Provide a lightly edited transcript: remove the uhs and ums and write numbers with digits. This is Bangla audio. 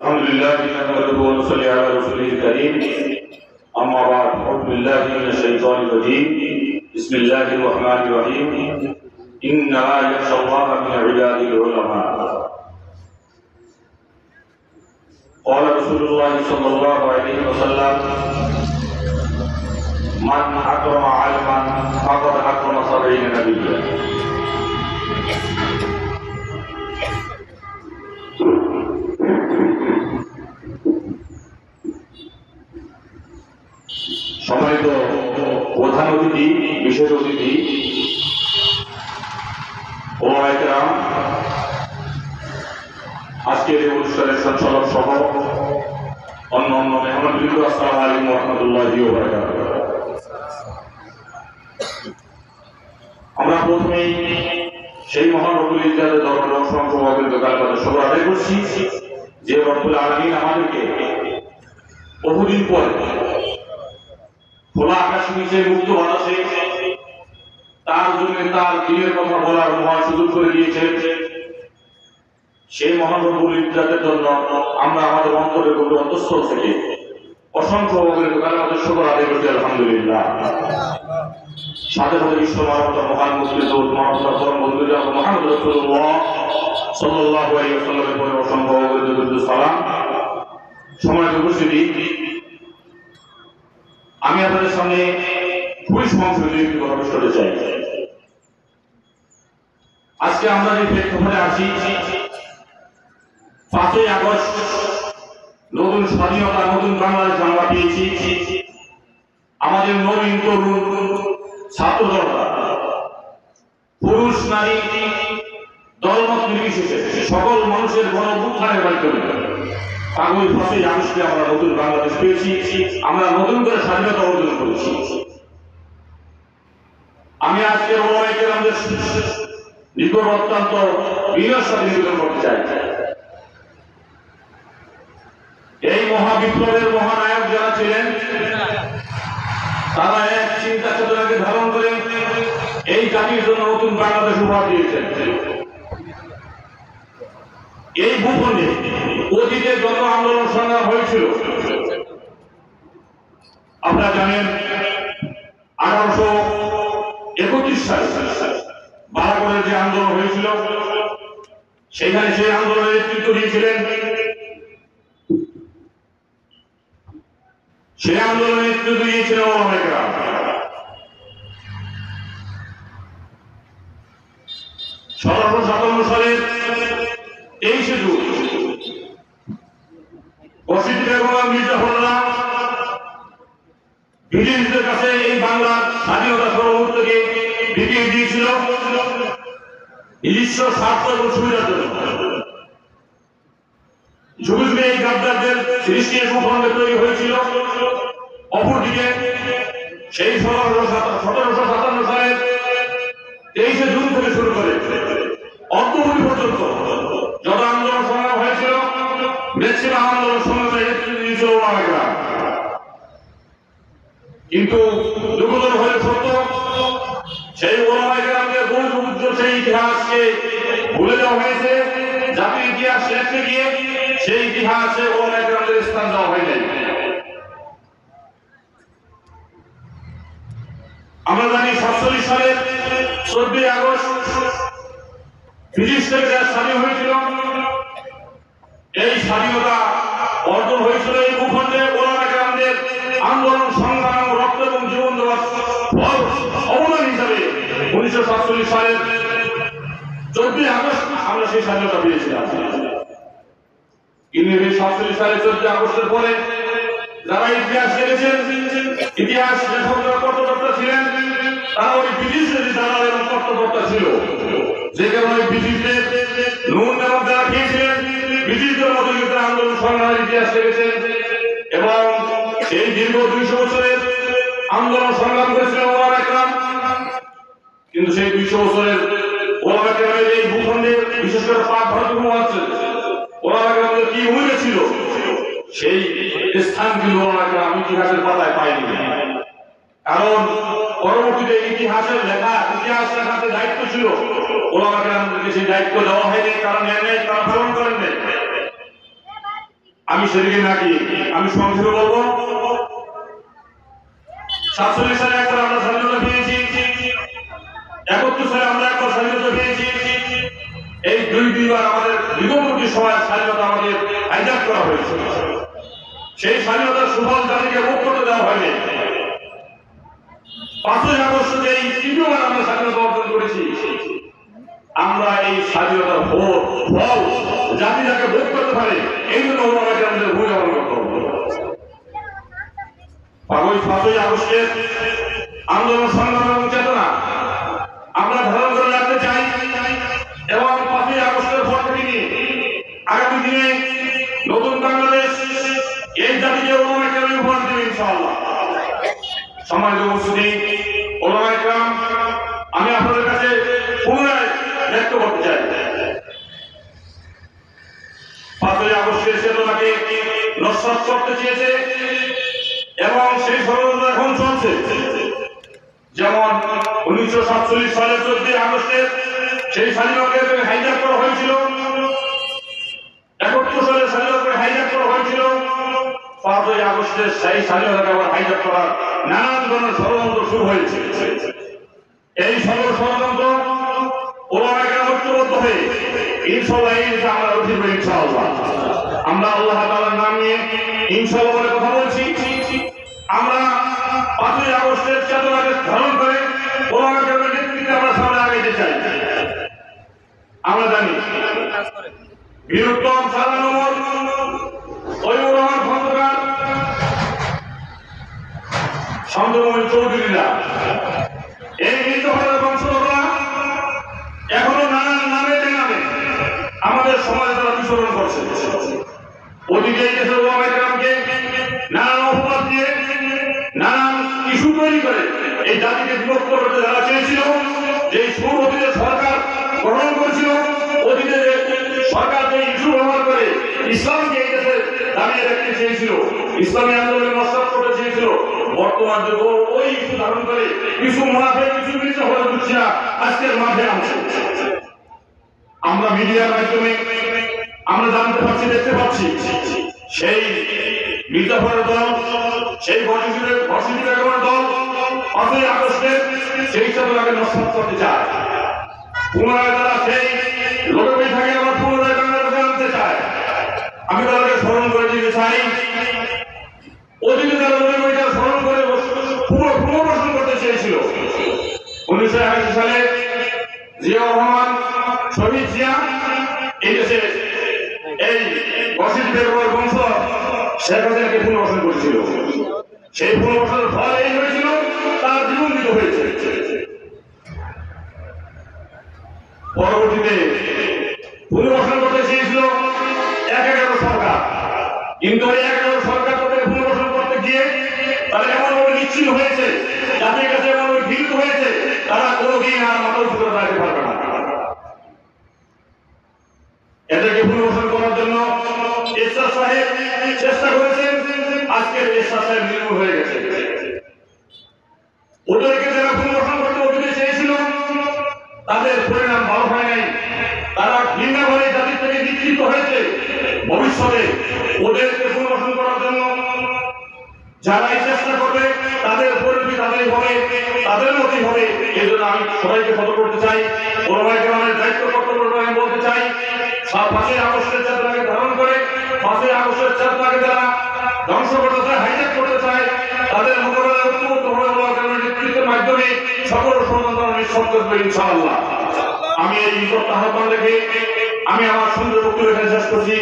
الحمد لله نحمده ونصلي على رسوله الكريم أما بعد أعوذ بالله من الشيطان الرجيم بسم الله الرحمن الرحيم إنما يخشى الله من عباده العلماء قال رسول الله صلى الله عليه وسلم من أكرم عالما فقد أكرم 70 نبيا সম্মানিত প্রধান অতিথি, বিশেষ অতিথি, ওলামায়ে কেরাম, আজকের এই অনুষ্ঠানের সঞ্চালক সহ অন্য মেহমানবৃন্দ, আসসালামু আলাইকুম ওয়া রাহমাতুল্লাহি ওয়া বারাকাতুহু। আমরা প্রথমেই সেই মহান রব্বুল ইজ্জাতের দরবারে অসংখ্য অকৃতজ্ঞতার শুকর আদায় করছি যে রব্বুল আলামিন আমাদেরকে বহুদিন পর খোলা আকাশ নিচে মুক্ত বাতাসে তার জন্য তার দিনের কথা বলার মহান সুযোগ করে দিয়েছেন। সেই মহান রব্বুল ইজ্জাতের জন্য আমরা আমাদের অন্তরের গভীর অন্তঃস্থল থেকে অসংখ্য আমাদের শুকর আদায় করছি, আলহামদুলিল্লাহ। সাথে সাথে বিশ্ব মানবতার মহান মুক্তিযুদ্ধ মানবতার পরম বন্ধু মুহাম্মদ রাসূলুল্লাহ সাল্লাল্লাহু আলাইহি ওয়াসাল্লামের পরে অসংখ্য সালাম। সম্মানিত উপস্থিতি, আমি আপনাদের সামনে খুবই সংক্ষেপে একটি কথা পেশ করতে চাই। আজকে আমরা যে প্রেক্ষাপটে আছি, 5ই আগস্ট নতুন স্বাধীনতা, নতুন বাংলাদেশ আমরা পেয়েছি। আমাদের নবীন তরুণ ছাত্র জনতা, পুরুষ নারী দলমত নির্বিশেষে সকল মানুষের গণ-অভ্যুত্থানের মাধ্যমে আগামী 5ই আগস্টে আমরা নতুন বাংলাদেশ পেয়েছি। আমরা নতুন করে স্বাধীনতা অর্জন করেছি। আমি আজকে ওলামায়ে কেরামদের নিকট অত্যন্ত বিনয়ের সাথে নিবেদন করতে চাই, এই মহাবিপ্লবের মহানায়ক যারা ছিলেন তারা এক চিন্তা চেতনাকে ধারণ করে এই জাতির জন্য নতুন বাংলাদেশ উপহার দিয়েছেন। এই ভূখণ্ডে অতীতে যত আন্দোলন সংগ্রাম হয়েছিল আপনারা জানেন, 1831 সালে বালাকোটের যে আন্দোলন হয়েছিল সেখানে সেই আন্দোলনের নেতৃত্ব দিয়েছিলেন, সেই আন্দোলনের নেতৃত্ব দিয়েছিলেন ওলামায়ে কেরাম। 1757 সালের 23শে জুন ব্রিটিশদের কাছে এই বাংলার স্বাধীনতা সার্বভৌমত্বকে বিকিয়ে দিয়েছিল নিজস্ব স্বার্থ এবং সুবিধার জন্য। যুগে যুগে এই গাদ্দারদের সৃষ্টি ভূখণ্ডে তৈরি হয়েছিল। অপরদিকে সেই 1757 সালের 23শে জুন থেকে শুরু করে অদ্যবধি পর্যন্ত যত আন্দোলন সংগ্রাম হয়েছিল, ম্যাক্সিমাম আন্দোলন সংগ্রামের নেতৃত্ব দিয়েছিল ওলামায়ে কেরাম। কিন্তু দুঃখজনক হয়ে সত্য, সেই ওলামায়ে কেরামদের বহু উজ্জ্বল সেই ইতিহাসকে ভুলে দেওয়া হয়েছে। জাতির ইতিহাস লিখতে গিয়ে সেই ইতিহাসে ওলামায়ে কেরামদের স্থান দেওয়া হয়নি। আমরা জানি 47 সালের 14ই আগস্ট ব্রিটিশ থেকে দেশ স্বাধীন হয়েছিল। এই স্বাধীনতা অর্জন হয়েছিল এই ভূখণ্ডে ওলামায়ে কেরামদের আন্দোলন, সংগ্রাম, রক্ত এবং জীবন দেওয়ার অবদান হিসাবে 1947 সালের 14ই আগস্ট আমরা সেই স্বাধীনতা পেয়েছিলাম। কিন্তু এই 47 সালের 14ই আগস্টের পরে যারা ইতিহাস লিখেছেন, ইতিহাস লেখকরা কর্তব্যরত ছিলেন, তারা ওই ব্রিটিশদের দালাল এবং কর্তব্যরত ছিল, যে কারণে ব্রিটিশদের নুন এবং যারা খেয়েছিলেন, ব্রিটিশদের মধ্যে কিন্তু আন্দোলন সংগ্রামের ইতিহাস লিখেছেন এবং এই দীর্ঘ 200 বছরের আন্দোলন সংগ্রাম করেছিলেন ওলামায়ে কেরাম। কিন্তু সেই 200 বছরের ওলামায়ে কেরামের এই ভূখণ্ডে, বিশেষ করে পাক ভারত উপমহাদেশে ওলামায়ে কেরামদের কি ভূমিকা ছিল, সেই স্থান কিন্তু ওলামায়ে কেরাম ইতিহাসের পাতায় পায়নি। কারণ পরবর্তীতে ইতিহাসের লেখা, ইতিহাস লেখাতে দায়িত্ব ছিল ওলামায়ে কেরামদেরকে, সেই দায়িত্ব দেওয়া হয়নি, কারণ তারা পালন করেন নাই। আমি সেদিকে নাকি আমি সংক্ষেপে বলবো 47 সালে একবার আমরা স্বাধীনতা পেয়েছি, 71 সালে আমরা একবার স্বাধীনতা পেয়েছি। এই দুইবার আমাদের বিগতবর্তী সময় স্বাধীনতা আমাদের হাইজ্যাক করা হয়েছে। সেই স্বাধীনতার সুফল জাতিকে ভোগ করতে দেওয়া হয়নি। 5ই আগস্ট যে এই তৃতীয়বার আমরা স্বাধীনতা অর্জন করেছি, আমরা এই স্বাধীনতার ফল জাতি যাকে ভোগ করতে পারে এই জন্য আমাদের ভূমিকা পালন করতে হবে। 5ই আগস্টের আন্দোলন সংগ্রাম এবং চেতনা আমরা ধারণ করে রাখতে চাই এবং 5ই আগস্টের পর থেকে নিয়ে আগামী দিনে নতুন বাংলাদেশ এই জাতিকে ওলামা কেরাম উপহার দেবে ইনশাআল্লাহ। সম্মানিত উপস্থিতি, ওলামা কেরাম, আমি আপনাদের কাছে পুনরায় ব্যক্ত করতে চাই 5ই আগস্টের চেতনাকে নস্যাৎ করতে চেয়েছে এবং সেই ষড়যন্ত্র এখন চলছে। যেমন 1947 সালের 14 আগস্টের সেই স্বাধীনতাকে হাইজ্যাক করা হয়েছিল, 71 সালের স্বাধীনতাকে হাইজ্যাক করা হয়েছিল, 5ই আগস্টের সেই স্বাধীনতাকে আবার হাইজ্যাক করার নানান ধরনের ষড়যন্ত্র শুরু হয়েছে। এই সকল ষড়যন্ত্র ওলামা কেরাম ঐক্যবদ্ধ হয়ে ইনশাআল্লাহ এই দেশে আমরা উঠিব ইনশাআল্লাহ। আমরা আল্লাহ তাআলার নাম নিয়ে ইনশাআল্লাহ বলে কথা বলছি। আমরা 5ই আগস্টের চেতনাকে ধারণ করে ওলামা কেরামের নেতৃত্বে আমরা সামনে আগাইতে চাই। আমরা জানি বীরুত্তম সারানমর ওইমুর রহমান খন্দকার, শামসুল চৌধুরীরা, এই মির্জাফরের বংশধররা এখনো নানান নামে নামে আমাদের সমাজে তারা বিচরণ করছে। ওদিকে এই দেশের ওলামা কেরামকে নানান অপবাদ দিয়ে নানান ইস্যু তৈরি করে এই জাতিকে বিভক্ত করতে যারা চেয়েছিল, যে সুর অতীতে সরকার গ্রহণ করেছিল, অতীতে সরকার যে ইস্যু ব্যবহার করে ইসলামকে এই দেশে দাঁড়িয়ে রাখতে চেয়েছিল, ইসলামী আন্দোলনের নস্যাৎ করতে চেয়েছিল, বর্তমান যুগ ওই ইস্যু ধারণ করে কিছু মুনাফিক কিছু মির্জাফরের দুঃখীরা আজকের মাঠে নামছে। আমরা মিডিয়ার মাধ্যমে আমরা জানতে পারছি, দেখতে পাচ্ছি সেই মির্জাফরের দল, সেই বর্ষিত বেগমের দল 5ই আগস্টে সেই চেতনাকে নস্যাৎ করতে চায়। পুনরায় তারা সেই লোকে থাকে আবার পুনরায় বাংলাদেশে আনতে চায়। আমি তাদেরকে স্মরণ করে দিতে চাই, অতীতে তারা লোকে স্মরণ করে পুনর্বাসন করতে চেয়েছিল। 1981 সালে জিয়াউর রহমান, শহীদ জিয়া এই দেশে এই বর্ষিত বেগমের বংশ শেখ হাসিনাকে পুনর্বাসন করেছিল। সেই পুনর্বাসনের ফল এই হয়েছিল তার জীবন দিতে হয়েছে। পরবর্তীতে পুনর্বাসন করতে চেয়েছিল 11 সরকার, কিন্তু ওই 11 সরকার তাদের পুনর্বাসন করতে গিয়ে তারা এমনভাবে নিশ্চিত হয়েছে, জাতির কাছে এমনভাবে ঘৃণিত হয়েছে, তারা কোনোদিন আর মাথা উঁচু করে দাঁড়াতে পারবে না। এদেরকে পুনর্বাসন করার জন্য এরশাদ সাহেব চেষ্টা করেছেন, আজকের এরশাদ সাহেব নির্মূল হয়ে গেছে। ওদেরকে যারা পুনর্বাসন করতে অতীতে চেয়েছিল তাদের পরিণাম ভালো হয় নাই, তারা ঘৃণা ভরে জাতির থেকে বিচ্ছিন্ন হয়েছে। ভবিষ্যতে ওদেরকে পুনর্বাসন করার জন্য যারাই চেষ্টা করবে তাদের পরিণতি তাদের হবে, তাদের মতই হবে। এই জন্য আমি সবাইকে সতর্ক করতে চাই, ওলামা কেরামের দায়িত্ব কর্তব্য আমি বলতে চাই, 5ই আগস্টের চেতনাকে ধারণ করে 5ই আগস্টের চেতনাকে যারা ধ্বংস করতে চায়, হাইজ্যাক করতে চায়, তাদের মোকাবেলায় ঐক্যবদ্ধ হয়ে ওলামা কেরামের নেতৃত্বের মাধ্যমে সকল ষড়যন্ত্র নিঃসব করবে ইনশাআল্লাহ। আমি এই আহ্বান রেখে আমি আমার সুন্দর বক্তব্য এখানে শেষ করছি।